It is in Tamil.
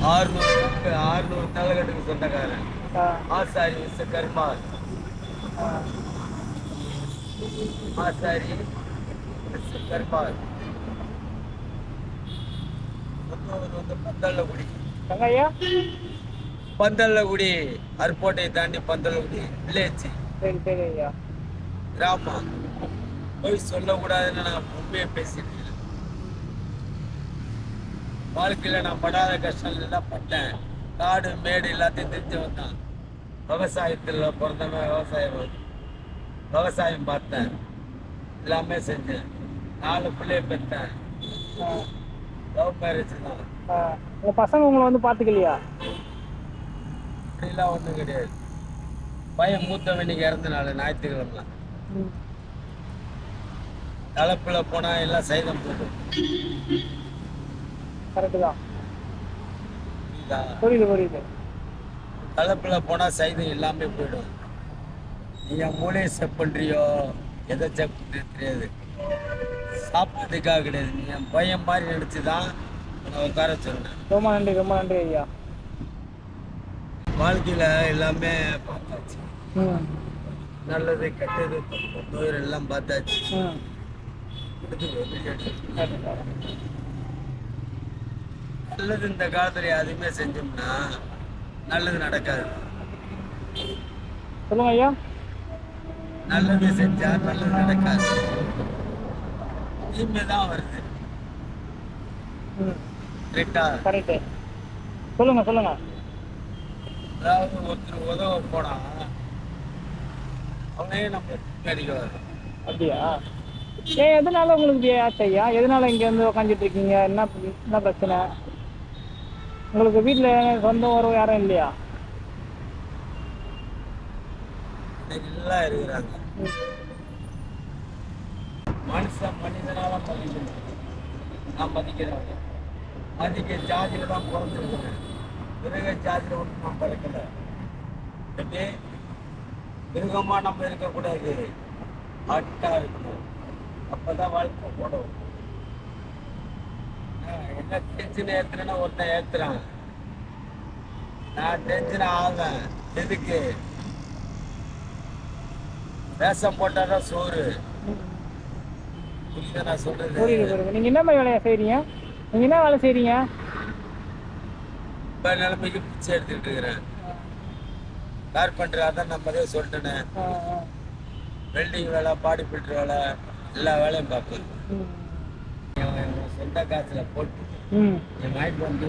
600 தலைகட்டுக்கு சொந்தக்காரன். ஆசாரி விஸ்வகர்மா. ஆசாரி விஸ்வகர்மா. பந்தல்லகுடி. பந்தல்லகுடி அருப்போட்டையை தாண்டி பந்தல்லகுடி வில்லேஜ். சரி சரி ஐயா. கிராமம். போய் சொல்லக்கூடாதுன்னு நான் முன்பே பேசிட்டேன். வாழ்க்கையில நான் படாத கஷ்டம் எல்லாம் பட்டேன். காடு மேடு எல்லாத்தையும் தெரிஞ்சு வந்தான். விவசாயத்தில் பிறந்தவன் விவசாயம் பார்த்தேன். எல்லாமே செஞ்சேன். 4 பிள்ளைய பெற்றேன். லவ் மேரேஜ் தான். உங்க பசங்க உங்களை வந்து பாத்துக்கலையா? அப்படிலாம் ஒன்றும் கிடையாது. பையன் மூத்தவன் இன்னைக்கு இறந்த நாள் ஞாயிற்றுக்கிழமை. கலப்புல போனா எல்லாம் சைதம் போடும். கரெக்டு தான். புரியுது. கலப்புல போனா சைதம் எல்லாமே போயிடும். நீ என் மூளையை செக் பண்றியோ எதை செக் பண்றது தெரியாது. சாப்பிட்றதுக்காக கிடையாது. நீ என் பையன் மாதிரி நினைச்சுதான் நான் உட்கார சொன்னேன். ரொம்ப நன்றி ஐயா. வாழ்க்கையில எல்லாமே பார்த்தாச்சு. நல்லது கெட்டது நோய் எல்லாம் பார்த்தாச்சு. நல்லது இந்த காலத்துல எதுவுமே செஞ்சோம்னா நல்லது நடக்காது. சொல்லுங்க ஐயா. நல்லது செஞ்சா நல்லது நடக்காது, தீமைதான் வருது. கரெக்ட். சொல்லுங்க. அதாவது ஒருத்தர் உதவ போனா அவனே நம்ம அடிக்கிறாரு. அப்படியா? எதனால உங்களுக்கு ஆச்சு ஐயா? எதனால இங்க வந்து உட்காந்துட்டு இருக்கீங்க? என்ன பிரச்சனை? உங்களுக்கு வீட்டுல சொந்த உறவு யாரும் இல்லையா? எல்லாம் இருக்கிறாங்க. மனிதனால மதிக்கணும். நான் மதிக்கிறேன். மதிக்க ஜாதியில தான் பிறந்திருக்கிறேன். மிருக ஜாதியில ஒன்றும் நான் பிறக்கல. எப்படி மிருகமா நம்ம இருக்கக்கூடாது, ஆட்டா இருக்கணும். அப்பதான் வாழ்க்கை போடும். என்ன டென்ஷன் ஏத்துறேன்னா ஒருத்தன் ஏத்துறான். நான் டென்ஷன் ஆவேன். எதுக்கு? வேஷம் போட்டாதான் சோறு. புரியுதா நான் சொல்றது? புரியுது. நீங்க என்ன மாதிரி வேலையா செய்றீங்க? நீங்க என்ன வேலை செய்றீங்க? இப்ப நிலைமைக்கு பிச்சை எடுத்துக்கிட்டு இருக்கிறேன். கார்பெண்டர் அதான் நம்ம சொல்லிட்டேனே. வெல்டிங் வேலை, பாடி பில்டர் வேலை, எல்லா வேலையும் பார்ப்பேன். சொந்த காசுல போட்டு என் வாய்ப்பு வந்து